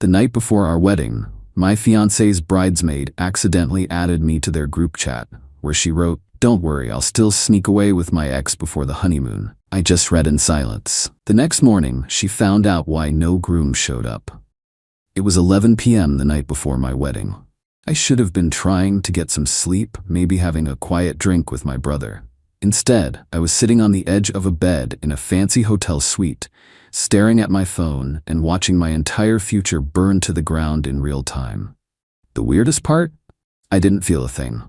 The night before our wedding, my fiancé's bridesmaid accidentally added me to their group chat, where she wrote, "Don't worry, I'll still sneak away with my ex before the honeymoon." I just read in silence. The next morning, she found out why no groom showed up. It was 11 p.m. the night before my wedding. I should have been trying to get some sleep, maybe having a quiet drink with my brother. Instead, I was sitting on the edge of a bed in a fancy hotel suite, staring at my phone and watching my entire future burn to the ground in real time. The weirdest part? I didn't feel a thing.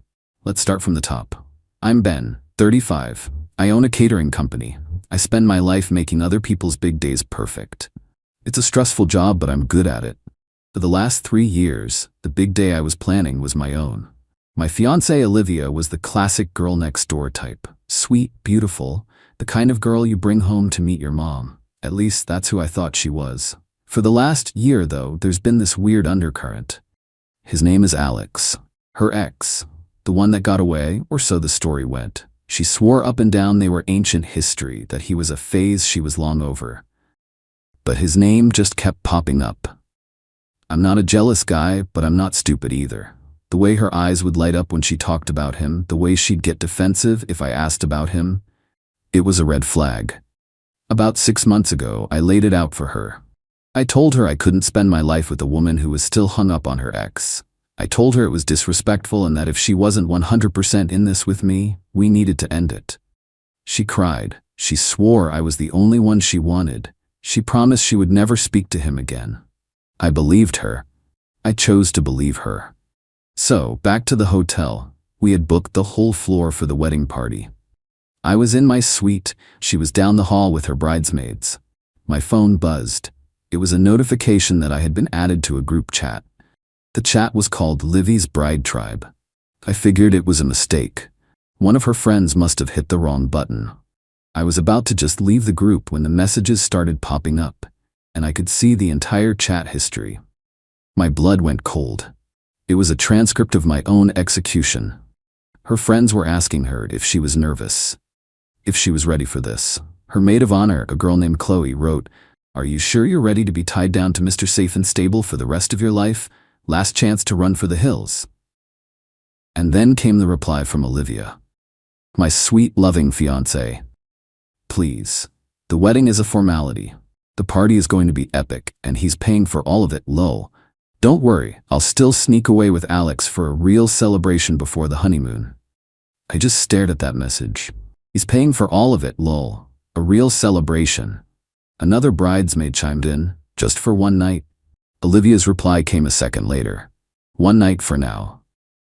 Let's start from the top. I'm Ben, 35. I own a catering company. I spend my life making other people's big days perfect. It's a stressful job, but I'm good at it. For the last 3 years, the big day I was planning was my own. My fiancée Olivia was the classic girl next door type. Sweet, beautiful, the kind of girl you bring home to meet your mom. At least that's who I thought she was. For the last year, though, there's been this weird undercurrent. His name is Alex. Her ex. The one that got away, or so the story went. She swore up and down they were ancient history, that he was a phase she was long over. But his name just kept popping up. I'm not a jealous guy, but I'm not stupid either. The way her eyes would light up when she talked about him, the way she'd get defensive if I asked about him, it was a red flag. About 6 months ago, I laid it out for her. I told her I couldn't spend my life with a woman who was still hung up on her ex. I told her it was disrespectful and that if she wasn't 100% in this with me, we needed to end it. She cried. She swore I was the only one she wanted. She promised she would never speak to him again. I believed her. I chose to believe her. So, back to the hotel. We had booked the whole floor for the wedding party. I was in my suite. She was down the hall with her bridesmaids. My phone buzzed. It was a notification that I had been added to a group chat. The chat was called Livy's Bride Tribe. I figured it was a mistake. One of her friends must have hit the wrong button. I was about to just leave the group when the messages started popping up, and I could see the entire chat history. My blood went cold. It was a transcript of my own execution. Her friends were asking her if she was nervous, if she was ready for this. Her maid of honor, a girl named Chloe, wrote, "Are you sure you're ready to be tied down to Mr. Safe and Stable for the rest of your life? Last chance to run for the hills." And then came the reply from Olivia. "My sweet, loving fiancé. Please. The wedding is a formality. The party is going to be epic, and he's paying for all of it, lol. Don't worry, I'll still sneak away with Alex for a real celebration before the honeymoon." I just stared at that message. He's paying for all of it, lol. A real celebration. Another bridesmaid chimed in, just for one night. Olivia's reply came a second later. "One night for now.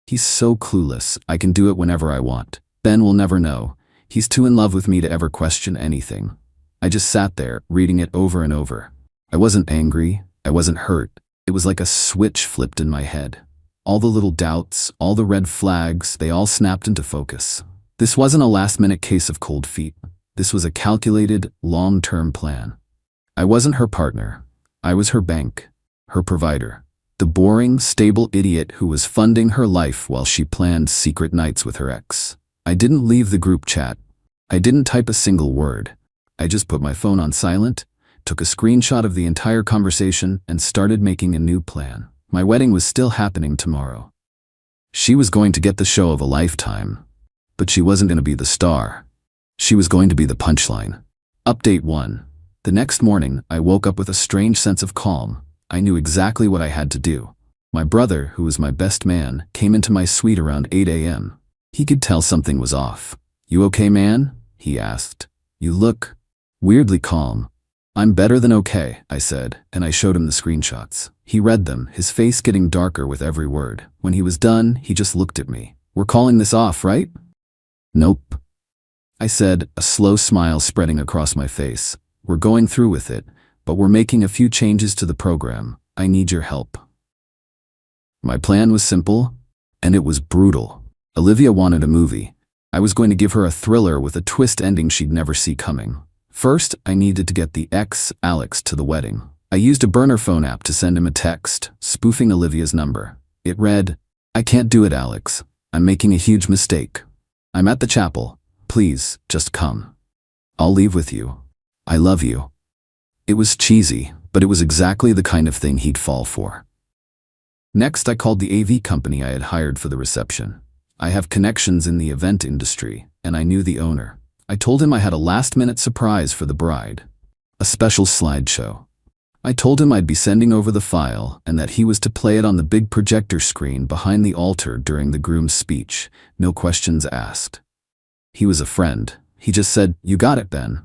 He's so clueless, I can do it whenever I want. Ben will never know. He's too in love with me to ever question anything." I just sat there, reading it over and over. I wasn't angry, I wasn't hurt. It was like a switch flipped in my head. All the little doubts, all the red flags, they all snapped into focus. This wasn't a last-minute case of cold feet. This was a calculated, long-term plan. I wasn't her partner. I was her bank, her provider. The boring, stable idiot who was funding her life while she planned secret nights with her ex. I didn't leave the group chat. I didn't type a single word. I just put my phone on silent, took a screenshot of the entire conversation, and started making a new plan. My wedding was still happening tomorrow. She was going to get the show of a lifetime, but she wasn't going to be the star. She was going to be the punchline. Update 1. The next morning, I woke up with a strange sense of calm. I knew exactly what I had to do. My brother, who was my best man, came into my suite around 8 a.m. He could tell something was off. "You okay, man?" he asked. "You look weirdly calm." "I'm better than okay," I said, and I showed him the screenshots. He read them, his face getting darker with every word. When he was done, he just looked at me. "We're calling this off, right?" "Nope," I said, a slow smile spreading across my face. "We're going through with it, but we're making a few changes to the program. I need your help." My plan was simple, and it was brutal. Olivia wanted a movie. I was going to give her a thriller with a twist ending she'd never see coming. First, I needed to get the ex, Alex, to the wedding. I used a burner phone app to send him a text, spoofing Olivia's number. It read, "I can't do it, Alex. I'm making a huge mistake. I'm at the chapel. Please, just come. I'll leave with you. I love you." It was cheesy, but it was exactly the kind of thing he'd fall for. Next, I called the AV company I had hired for the reception. I have connections in the event industry, and I knew the owner. I told him I had a last-minute surprise for the bride. A special slideshow. I told him I'd be sending over the file and that he was to play it on the big projector screen behind the altar during the groom's speech, no questions asked. He was a friend. He just said, "You got it, Ben."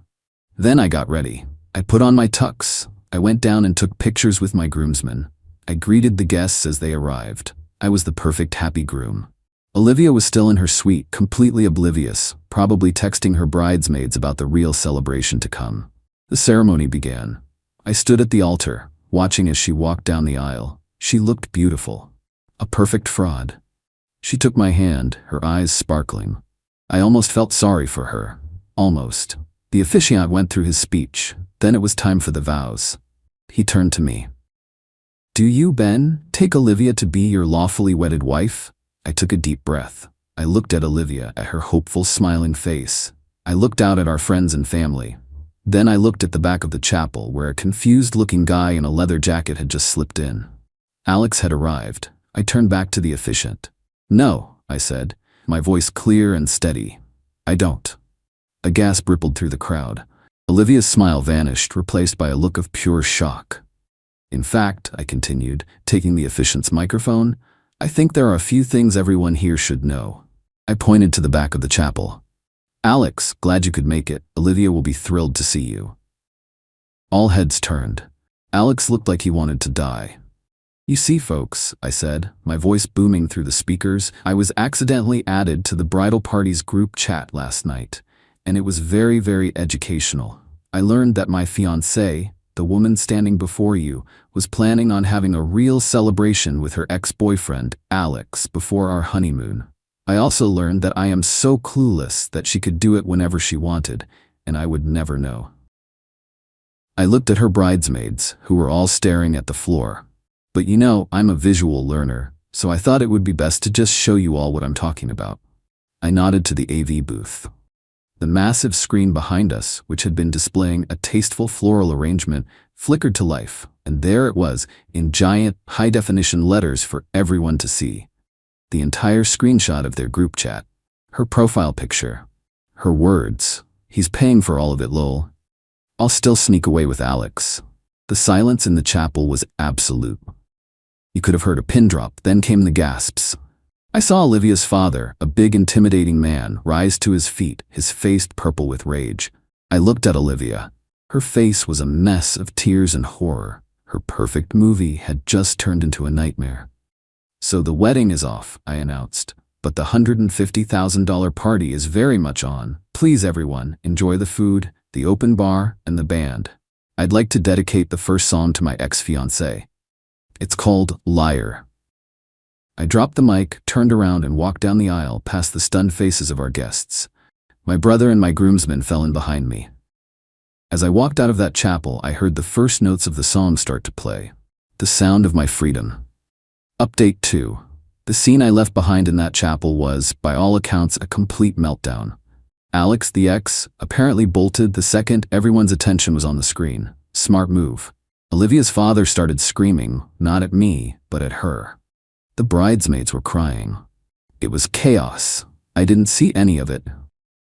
Then I got ready. I put on my tux. I went down and took pictures with my groomsmen. I greeted the guests as they arrived. I was the perfect happy groom. Olivia was still in her suite, completely oblivious, probably texting her bridesmaids about the real celebration to come. The ceremony began. I stood at the altar, watching as she walked down the aisle. She looked beautiful. A perfect fraud. She took my hand, her eyes sparkling. I almost felt sorry for her. Almost. The officiant went through his speech. Then it was time for the vows. He turned to me. "Do you, Ben, take Olivia to be your lawfully wedded wife?" I took a deep breath. I looked at Olivia, at her hopeful, smiling face. I looked out at our friends and family. Then I looked at the back of the chapel where a confused-looking guy in a leather jacket had just slipped in. Alex had arrived. I turned back to the officiant. "No," I said, my voice clear and steady. "I don't." A gasp rippled through the crowd. Olivia's smile vanished, replaced by a look of pure shock. "In fact," I continued, taking the officiant's microphone, "I think there are a few things everyone here should know." I pointed to the back of the chapel. "Alex, glad you could make it. Olivia will be thrilled to see you." All heads turned. Alex looked like he wanted to die. "You see, folks," I said, my voice booming through the speakers, "I was accidentally added to the bridal party's group chat last night, and it was very, very educational. I learned that my fiancée, the woman standing before you, was planning on having a real celebration with her ex-boyfriend, Alex, before our honeymoon. I also learned that I am so clueless that she could do it whenever she wanted, and I would never know." I looked at her bridesmaids, who were all staring at the floor. But you know, I'm a visual learner, so I thought it would be best to just show you all what I'm talking about. I nodded to the AV booth. The massive screen behind us, which had been displaying a tasteful floral arrangement, flickered to life, and there it was, in giant, high-definition letters for everyone to see. The entire screenshot of their group chat. Her profile picture. Her words. "He's paying for all of it, lol. I'll still sneak away with Alex." The silence in the chapel was absolute. You could have heard a pin drop, then came the gasps. I saw Olivia's father, a big intimidating man, rise to his feet, his face purple with rage. I looked at Olivia. Her face was a mess of tears and horror. Her perfect movie had just turned into a nightmare. "So the wedding is off," I announced, "but the $150,000 party is very much on. Please everyone, enjoy the food, the open bar, and the band. I'd like to dedicate the first song to my ex-fiancée. It's called Liar." I dropped the mic, turned around and walked down the aisle past the stunned faces of our guests. My brother and my groomsmen fell in behind me. As I walked out of that chapel, I heard the first notes of the song start to play. The sound of my freedom. Update 2. The scene I left behind in that chapel was, by all accounts, a complete meltdown. Alex, the ex, apparently bolted the second everyone's attention was on the screen. Smart move. Olivia's father started screaming, not at me, but at her. The bridesmaids were crying. It was chaos. I didn't see any of it.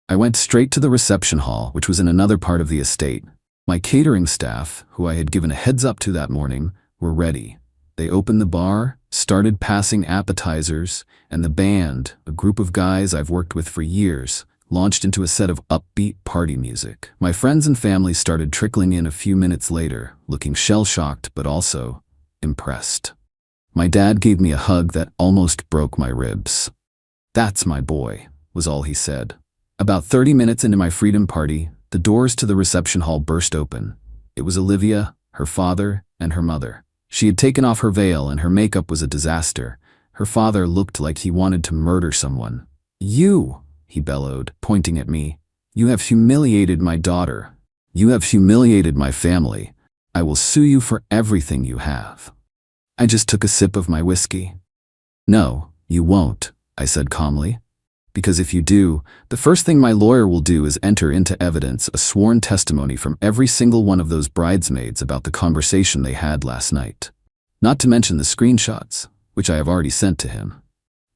I went straight to the reception hall, which was in another part of the estate. My catering staff, who I had given a heads up to that morning, were ready. They opened the bar, started passing appetizers, and the band, a group of guys I've worked with for years, launched into a set of upbeat party music. My friends and family started trickling in a few minutes later, looking shell-shocked but also impressed. My dad gave me a hug that almost broke my ribs. "That's my boy," was all he said. About 30 minutes into my freedom party, the doors to the reception hall burst open. It was Olivia, her father, and her mother. She had taken off her veil and her makeup was a disaster. Her father looked like he wanted to murder someone. "You," he bellowed, pointing at me. "You have humiliated my daughter. You have humiliated my family. I will sue you for everything you have." I just took a sip of my whiskey. "No, you won't," I said calmly. Because if you do, the first thing my lawyer will do is enter into evidence a sworn testimony from every single one of those bridesmaids about the conversation they had last night. Not to mention the screenshots, which I have already sent to him.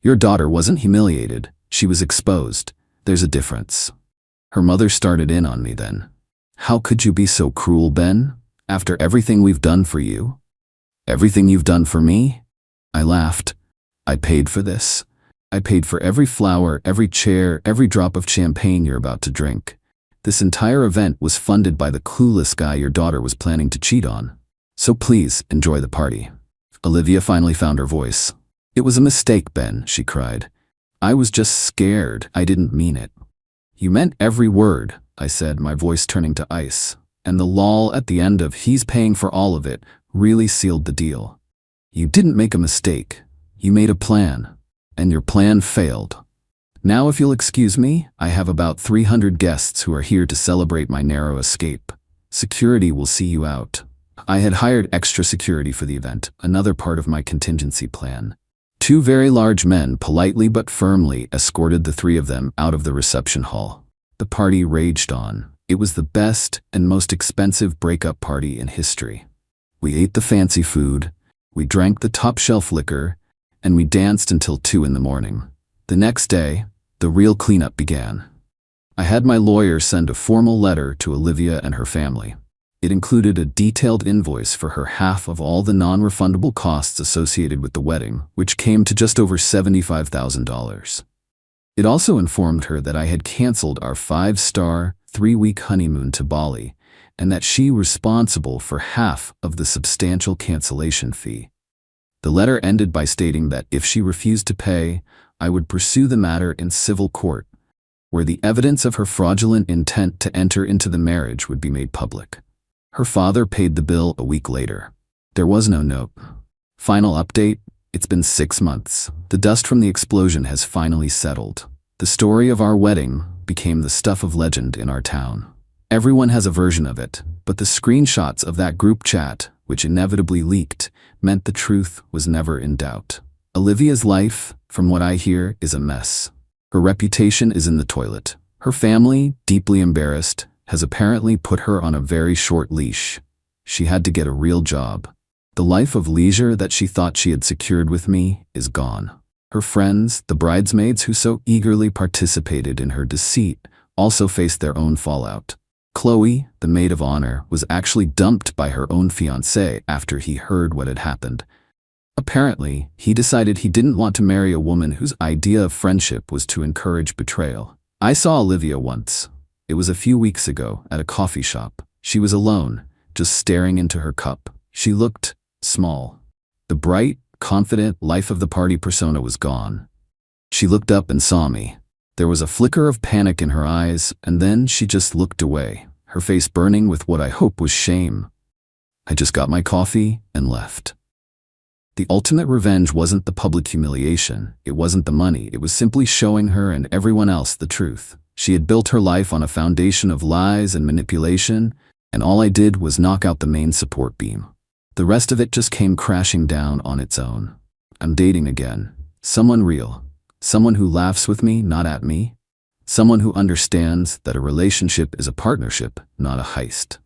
Your daughter wasn't humiliated, she was exposed. There's a difference. Her mother started in on me then. How could you be so cruel, Ben? After everything we've done for you? Everything you've done for me? I laughed. I paid for this. I paid for every flower, every chair, every drop of champagne you're about to drink. This entire event was funded by the clueless guy your daughter was planning to cheat on. So please, enjoy the party. Olivia finally found her voice. It was a mistake, Ben, she cried. I was just scared. I didn't mean it. You meant every word, I said, my voice turning to ice. And the lol at the end of "he's paying for all of it" really sealed the deal. You didn't make a mistake. You made a plan. And your plan failed. Now if you'll excuse me, I have about 300 guests who are here to celebrate my narrow escape. Security will see you out. I had hired extra security for the event, another part of my contingency plan. 2 very large men politely but firmly escorted the 3 of them out of the reception hall. The party raged on. It was the best and most expensive breakup party in history. We ate the fancy food, we drank the top-shelf liquor, and we danced until 2 in the morning. The next day, the real cleanup began. I had my lawyer send a formal letter to Olivia and her family. It included a detailed invoice for her half of all the non-refundable costs associated with the wedding, which came to just over $75,000. It also informed her that I had canceled our 5-star, 3-week honeymoon to Bali, and that she was responsible for half of the substantial cancellation fee. The letter ended by stating that if she refused to pay, I would pursue the matter in civil court, where the evidence of her fraudulent intent to enter into the marriage would be made public. Her father paid the bill a week later. There was no note. Final update: it's been 6 months. The dust from the explosion has finally settled. The story of our wedding became the stuff of legend in our town. Everyone has a version of it, but the screenshots of that group chat, which inevitably leaked, meant the truth was never in doubt. Olivia's life, from what I hear, is a mess. Her reputation is in the toilet. Her family, deeply embarrassed, has apparently put her on a very short leash. She had to get a real job. The life of leisure that she thought she had secured with me is gone. Her friends, the bridesmaids who so eagerly participated in her deceit, also faced their own fallout. Chloe, the maid of honor, was actually dumped by her own fiancé after he heard what had happened. Apparently, he decided he didn't want to marry a woman whose idea of friendship was to encourage betrayal. I saw Olivia once. It was a few weeks ago at a coffee shop. She was alone, just staring into her cup. She looked small. The bright, confident, life-of-the-party persona was gone. She looked up and saw me. There was a flicker of panic in her eyes, and then she just looked away, her face burning with what I hope was shame. I just got my coffee and left. The ultimate revenge wasn't the public humiliation, it wasn't the money, it was simply showing her and everyone else the truth. She had built her life on a foundation of lies and manipulation, and all I did was knock out the main support beam. The rest of it just came crashing down on its own. I'm dating again. Someone real. Someone who laughs with me, not at me. Someone who understands that a relationship is a partnership, not a heist.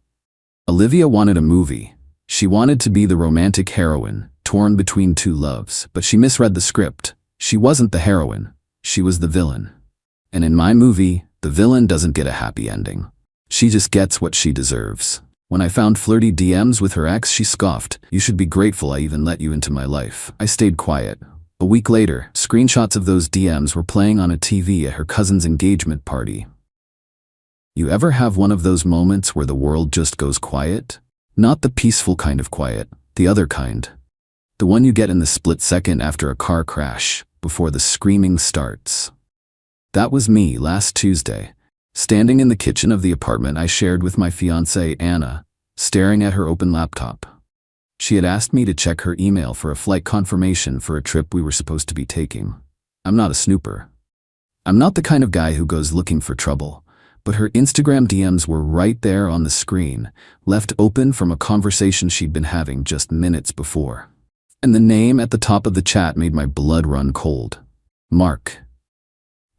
Olivia wanted a movie. She wanted to be the romantic heroine, torn between 2 loves, but she misread the script. She wasn't the heroine. She was the villain. And in my movie, the villain doesn't get a happy ending. She just gets what she deserves. When I found flirty DMs with her ex, she scoffed. "You should be grateful I even let you into my life." I stayed quiet. A week later, screenshots of those DMs were playing on a TV at her cousin's engagement party. You ever have one of those moments where the world just goes quiet? Not the peaceful kind of quiet, the other kind. The one you get in the split second after a car crash, before the screaming starts. That was me last Tuesday, standing in the kitchen of the apartment I shared with my fiancée Anna, staring at her open laptop. She had asked me to check her email for a flight confirmation for a trip we were supposed to be taking. I'm not a snooper. I'm not the kind of guy who goes looking for trouble, but her Instagram DMs were right there on the screen, left open from a conversation she'd been having just minutes before. And the name at the top of the chat made my blood run cold. Mark.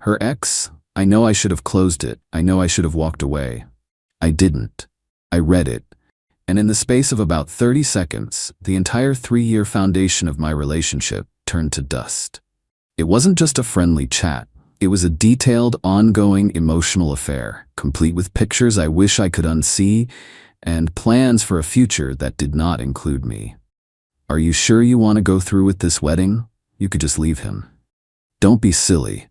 Her ex? I know I should have closed it. I know I should have walked away. I didn't. I read it. And in the space of about 30 seconds, the entire 3-year foundation of my relationship turned to dust. It wasn't just a friendly chat. It was a detailed, ongoing emotional affair, complete with pictures I wish I could unsee and plans for a future that did not include me. Are you sure you want to go through with this wedding? You could just leave him. Don't be silly.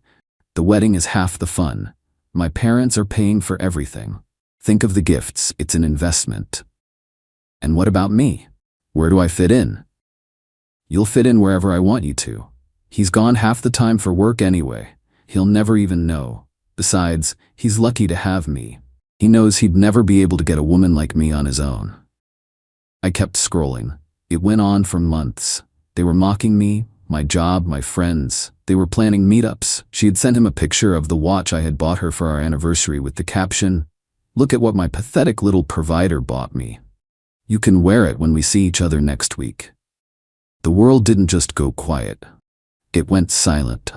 The wedding is half the fun. My parents are paying for everything. Think of the gifts. It's an investment. And what about me? Where do I fit in? You'll fit in wherever I want you to. He's gone half the time for work anyway. He'll never even know. Besides, he's lucky to have me. He knows he'd never be able to get a woman like me on his own. I kept scrolling. It went on for months. They were mocking me, my job, my friends. They were planning meetups. She had sent him a picture of the watch I had bought her for our anniversary with the caption, "Look at what my pathetic little provider bought me. You can wear it when we see each other next week." The world didn't just go quiet. It went silent.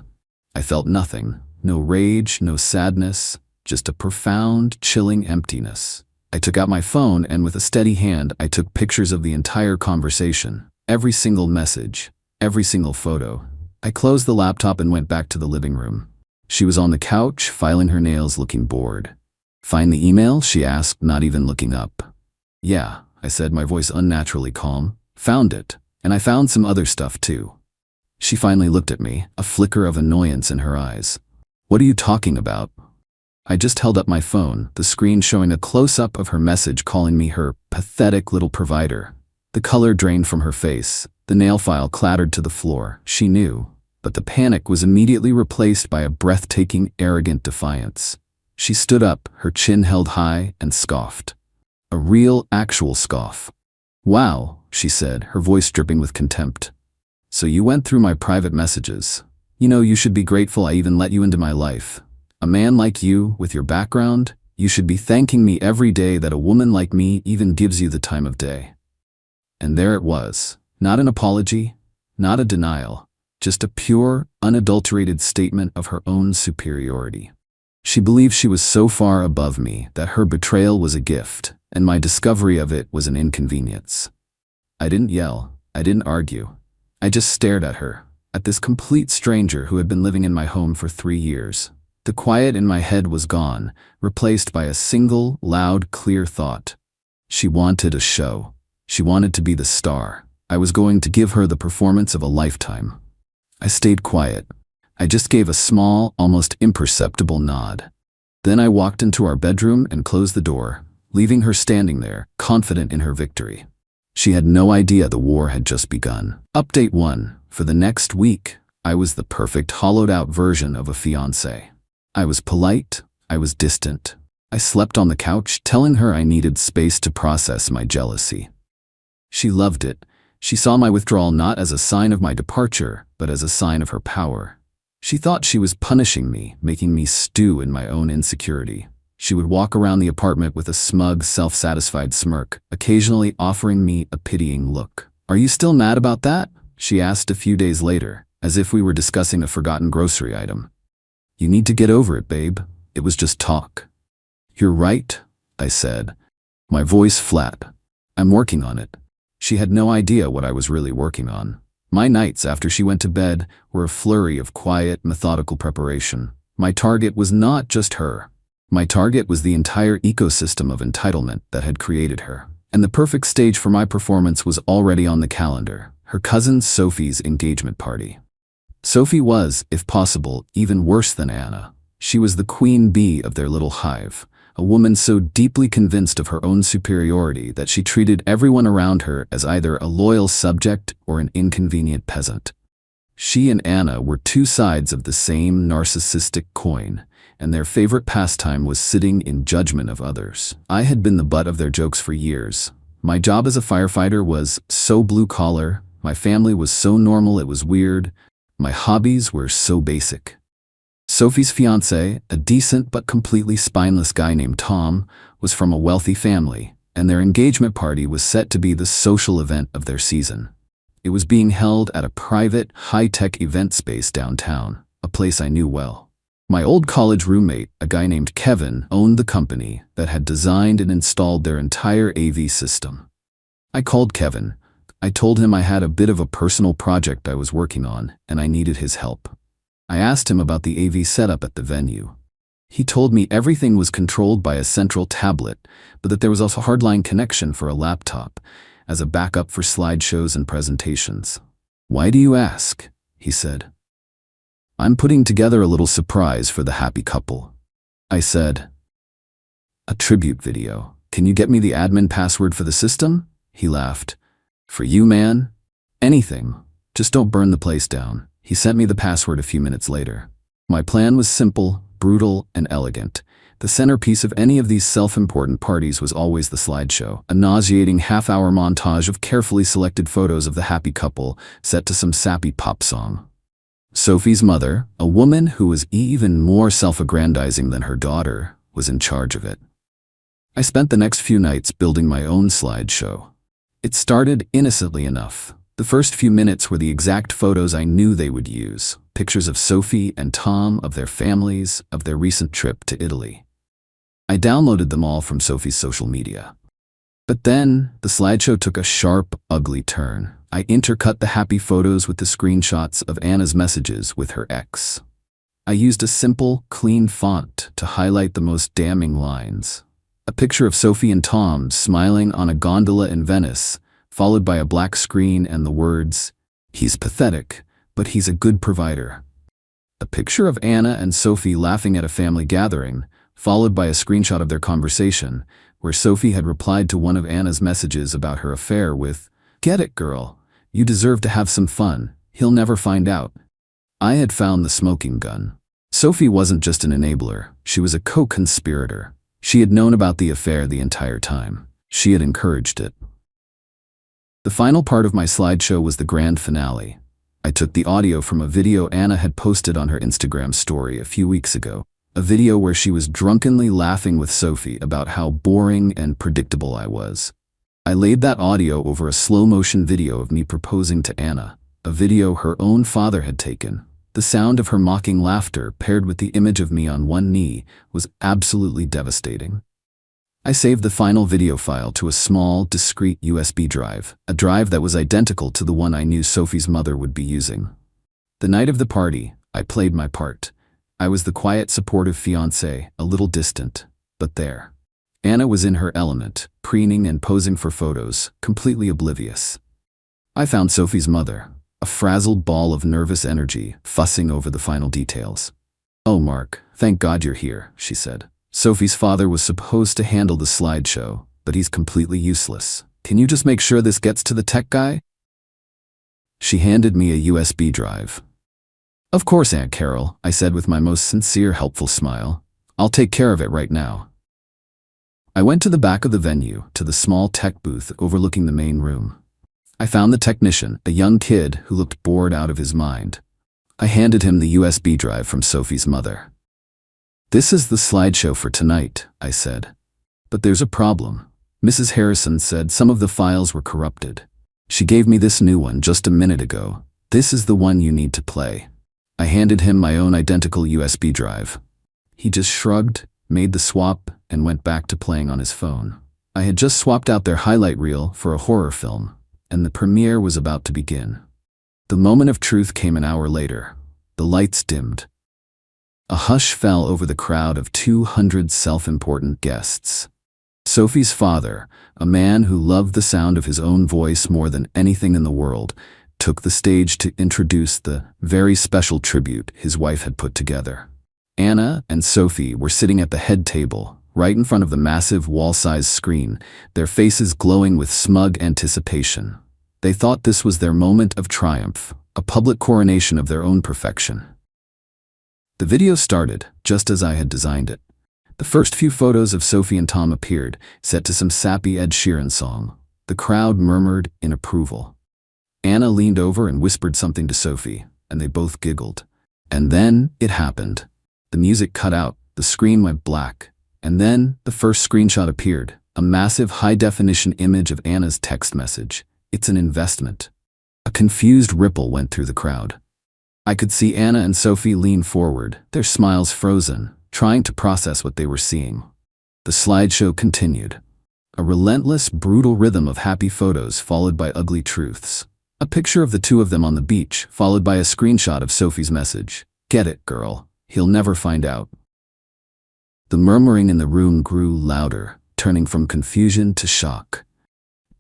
I felt nothing. No rage, no sadness, just a profound, chilling emptiness. I took out my phone and with a steady hand, I took pictures of the entire conversation, every single message, every single photo. I closed the laptop and went back to the living room. She was on the couch, filing her nails, looking bored. "Find the email?" she asked, not even looking up. "Yeah," I said, my voice unnaturally calm. "Found it. And I found some other stuff too." She finally looked at me, a flicker of annoyance in her eyes. "What are you talking about?" I just held up my phone, the screen showing a close-up of her message calling me her pathetic little provider. The color drained from her face. The nail file clattered to the floor. She knew, but the panic was immediately replaced by a breathtaking, arrogant defiance. She stood up, her chin held high, and scoffed. A real, actual scoff. "Wow," she said, her voice dripping with contempt. "So you went through my private messages. You know, you should be grateful I even let you into my life. A man like you, with your background, you should be thanking me every day that a woman like me even gives you the time of day." And there it was. Not an apology, not a denial, just a pure, unadulterated statement of her own superiority. She believed she was so far above me that her betrayal was a gift, and my discovery of it was an inconvenience. I didn't yell. I didn't argue. I just stared at her, at this complete stranger who had been living in my home for 3 years. The quiet in my head was gone, replaced by a single, loud, clear thought. She wanted a show. She wanted to be the star. I was going to give her the performance of a lifetime. I stayed quiet. I just gave a small, almost imperceptible nod. Then I walked into our bedroom and closed the door, leaving her standing there, confident in her victory. She had no idea the war had just begun. Update 1. For the next week, I was the perfect hollowed-out version of a fiancé. I was polite. I was distant. I slept on the couch, telling her I needed space to process my jealousy. She loved it. She saw my withdrawal not as a sign of my departure, but as a sign of her power. She thought she was punishing me, making me stew in my own insecurity. She would walk around the apartment with a smug, self-satisfied smirk, occasionally offering me a pitying look. "Are you still mad about that?" she asked a few days later, as if we were discussing a forgotten grocery item. "You need to get over it, babe. It was just talk." "You're right," I said, my voice flat. "I'm working on it." She had no idea what I was really working on. My nights after she went to bed were a flurry of quiet, methodical preparation. My target was not just her. My target was the entire ecosystem of entitlement that had created her. And the perfect stage for my performance was already on the calendar, her cousin Sophie's engagement party. Sophie was, if possible, even worse than Anna. She was the queen bee of their little hive, a woman so deeply convinced of her own superiority that she treated everyone around her as either a loyal subject or an inconvenient peasant. She and Anna were two sides of the same narcissistic coin, and their favorite pastime was sitting in judgment of others. I had been the butt of their jokes for years. My job as a firefighter was so blue-collar, my family was so normal it was weird, my hobbies were so basic. Sophie's fiancé, a decent but completely spineless guy named Tom, was from a wealthy family, and their engagement party was set to be the social event of their season. It was being held at a private, high-tech event space downtown, a place I knew well. My old college roommate, a guy named Kevin, owned the company that had designed and installed their entire AV system. I called Kevin. I told him I had a bit of a personal project I was working on, and I needed his help. I asked him about the AV setup at the venue. He told me everything was controlled by a central tablet, but that there was also a hardline connection for a laptop, as a backup for slideshows and presentations. "Why do you ask?" he said. "I'm putting together a little surprise for the happy couple." I said, "A tribute video. Can you get me the admin password for the system?" He laughed. "For you, man? Anything. Just don't burn the place down." He sent me the password a few minutes later. My plan was simple, brutal, and elegant. The centerpiece of any of these self-important parties was always the slideshow, a nauseating half-hour montage of carefully selected photos of the happy couple set to some sappy pop song. Sophie's mother, a woman who was even more self-aggrandizing than her daughter, was in charge of it. I spent the next few nights building my own slideshow. It started innocently enough. The first few minutes were the exact photos I knew they would use. Pictures of Sophie and Tom, of their families, of their recent trip to Italy. I downloaded them all from Sophie's social media. But then, the slideshow took a sharp, ugly turn. I intercut the happy photos with the screenshots of Anna's messages with her ex. I used a simple, clean font to highlight the most damning lines. A picture of Sophie and Tom smiling on a gondola in Venice, followed by a black screen and the words, "He's pathetic, but he's a good provider." A picture of Anna and Sophie laughing at a family gathering, followed by a screenshot of their conversation, where Sophie had replied to one of Anna's messages about her affair with, "Get it, girl. You deserve to have some fun. He'll never find out." I had found the smoking gun. Sophie wasn't just an enabler, she was a co-conspirator. She had known about the affair the entire time. She had encouraged it. The final part of my slideshow was the grand finale. I took the audio from a video Anna had posted on her Instagram story a few weeks ago, a video where she was drunkenly laughing with Sophie about how boring and predictable I was. I laid that audio over a slow-motion video of me proposing to Anna, a video her own father had taken. The sound of her mocking laughter paired with the image of me on one knee was absolutely devastating. I saved the final video file to a small, discreet USB drive, a drive that was identical to the one I knew Sophie's mother would be using. The night of the party, I played my part. I was the quiet, supportive fiancé, a little distant, but there. Anna was in her element, preening and posing for photos, completely oblivious. I found Sophie's mother, a frazzled ball of nervous energy, fussing over the final details. "Oh, Mark, thank God you're here," she said. "Sophie's father was supposed to handle the slideshow, but he's completely useless. Can you just make sure this gets to the tech guy?" She handed me a USB drive. "Of course, Aunt Carol," I said with my most sincere, helpful smile. "I'll take care of it right now." I went to the back of the venue, to the small tech booth overlooking the main room. I found the technician, a young kid who looked bored out of his mind. I handed him the USB drive from Sophie's mother. "This is the slideshow for tonight," I said. "But there's a problem. Mrs. Harrison said some of the files were corrupted. She gave me this new one just a minute ago. This is the one you need to play." I handed him my own identical USB drive. He just shrugged, made the swap, and went back to playing on his phone. I had just swapped out their highlight reel for a horror film, and the premiere was about to begin. The moment of truth came an hour later. The lights dimmed. A hush fell over the crowd of 200 self-important guests. Sophie's father, a man who loved the sound of his own voice more than anything in the world, took the stage to introduce the very special tribute his wife had put together. Anna and Sophie were sitting at the head table, right in front of the massive wall-sized screen, their faces glowing with smug anticipation. They thought this was their moment of triumph, a public coronation of their own perfection. The video started, just as I had designed it. The first few photos of Sophie and Tom appeared, set to some sappy Ed Sheeran song. The crowd murmured in approval. Anna leaned over and whispered something to Sophie, and they both giggled. And then it happened. The music cut out, the screen went black, and then the first screenshot appeared, a massive high-definition image of Anna's text message. "It's an investment." A confused ripple went through the crowd. I could see Anna and Sophie lean forward, their smiles frozen, trying to process what they were seeing. The slideshow continued. A relentless, brutal rhythm of happy photos followed by ugly truths. A picture of the two of them on the beach, followed by a screenshot of Sophie's message. "Get it, girl. He'll never find out." The murmuring in the room grew louder, turning from confusion to shock.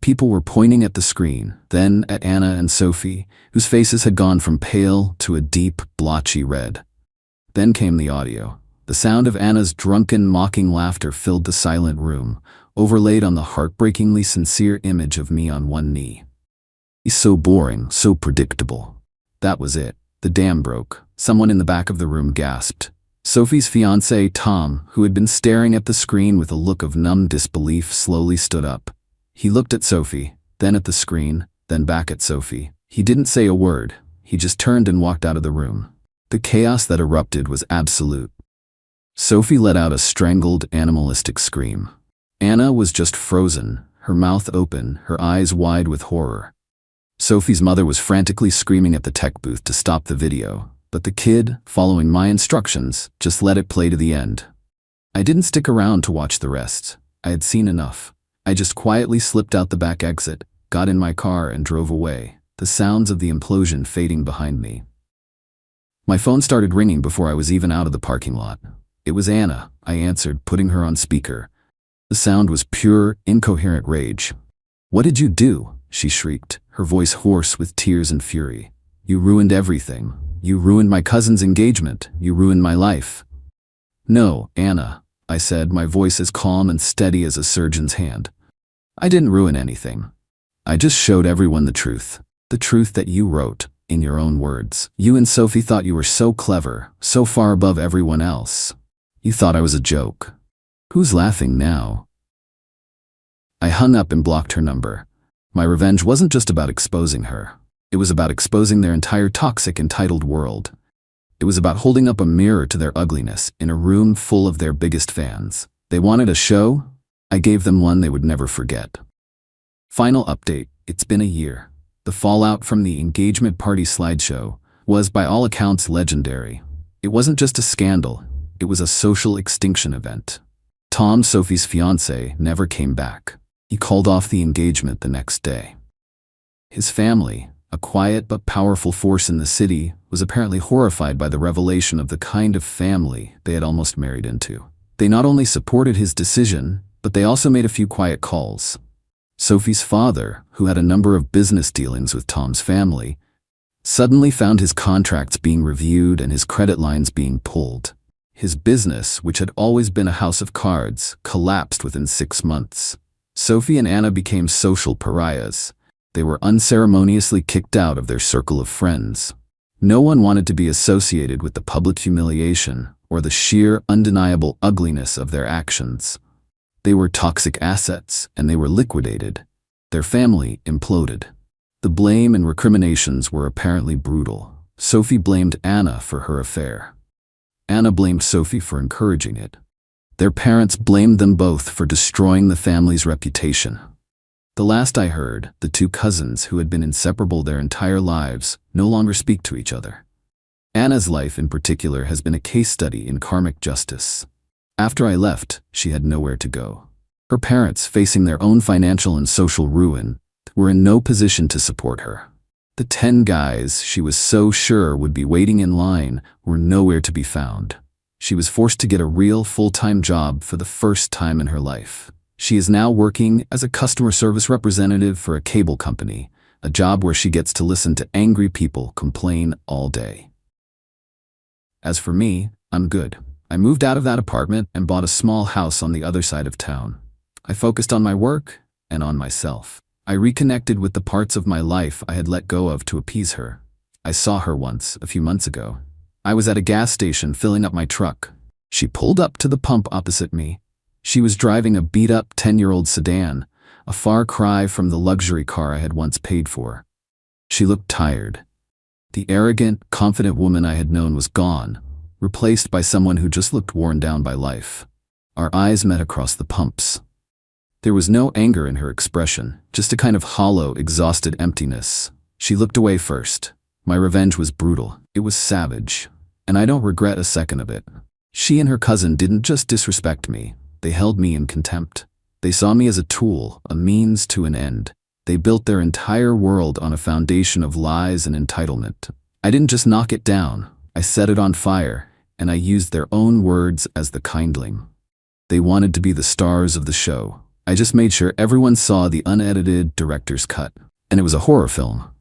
People were pointing at the screen, then at Anna and Sophie, whose faces had gone from pale to a deep, blotchy red. Then came the audio. The sound of Anna's drunken, mocking laughter filled the silent room, overlaid on the heartbreakingly sincere image of me on one knee. "He's so boring, so predictable." That was it. The dam broke. Someone in the back of the room gasped. Sophie's fiancé, Tom, who had been staring at the screen with a look of numb disbelief, slowly stood up. He looked at Sophie, then at the screen, then back at Sophie. He didn't say a word. He just turned and walked out of the room. The chaos that erupted was absolute. Sophie let out a strangled, animalistic scream. Anna was just frozen, her mouth open, her eyes wide with horror. Sophie's mother was frantically screaming at the tech booth to stop the video, but the kid, following my instructions, just let it play to the end. I didn't stick around to watch the rest. I had seen enough. I just quietly slipped out the back exit, got in my car and drove away, the sounds of the implosion fading behind me. My phone started ringing before I was even out of the parking lot. It was Anna, I answered, putting her on speaker. The sound was pure, incoherent rage. "What did you do?" she shrieked, her voice hoarse with tears and fury. "You ruined everything. You ruined my cousin's engagement. You ruined my life." "No, Anna," I said, my voice as calm and steady as a surgeon's hand. "I didn't ruin anything. I just showed everyone the truth. The truth that you wrote, in your own words. You and Sophie thought you were so clever, so far above everyone else. You thought I was a joke. Who's laughing now?" I hung up and blocked her number. My revenge wasn't just about exposing her. It was about exposing their entire toxic, entitled world. It was about holding up a mirror to their ugliness in a room full of their biggest fans. They wanted a show? I gave them one they would never forget. Final update: it's been a year. The fallout from the engagement party slideshow was, by all accounts, legendary. It wasn't just a scandal, it was a social extinction event. Tom, Sophie's fiancé, never came back. He called off the engagement the next day. His family, a quiet but powerful force in the city, was apparently horrified by the revelation of the kind of family they had almost married into. They not only supported his decision, but they also made a few quiet calls. Sophie's father, who had a number of business dealings with Tom's family, suddenly found his contracts being reviewed and his credit lines being pulled. His business, which had always been a house of cards, collapsed within 6 months. Sophie and Anna became social pariahs. They were unceremoniously kicked out of their circle of friends. No one wanted to be associated with the public humiliation or the sheer, undeniable ugliness of their actions. They were toxic assets, and they were liquidated. Their family imploded. The blame and recriminations were apparently brutal. Sophie blamed Anna for her affair. Anna blamed Sophie for encouraging it. Their parents blamed them both for destroying the family's reputation. The last I heard, the two cousins who had been inseparable their entire lives no longer speak to each other. Anna's life in particular has been a case study in karmic justice. After I left, she had nowhere to go. Her parents, facing their own financial and social ruin, were in no position to support her. The 10 guys she was so sure would be waiting in line were nowhere to be found. She was forced to get a real full-time job for the first time in her life. She is now working as a customer service representative for a cable company, a job where she gets to listen to angry people complain all day. As for me, I'm good. I moved out of that apartment and bought a small house on the other side of town. I focused on my work and on myself. I reconnected with the parts of my life I had let go of to appease her. I saw her once, a few months ago. I was at a gas station filling up my truck. She pulled up to the pump opposite me. She was driving a beat-up 10-year-old sedan, a far cry from the luxury car I had once paid for. She looked tired. The arrogant, confident woman I had known was gone, replaced by someone who just looked worn down by life. Our eyes met across the pumps. There was no anger in her expression, just a kind of hollow, exhausted emptiness. She looked away first, My revenge was brutal. It was savage. And I don't regret a second of it. She and her cousin didn't just disrespect me. They held me in contempt. They saw me as a tool, a means to an end. They built their entire world on a foundation of lies and entitlement. I didn't just knock it down. I set it on fire, and I used their own words as the kindling. They wanted to be the stars of the show. I just made sure everyone saw the unedited director's cut. And it was a horror film.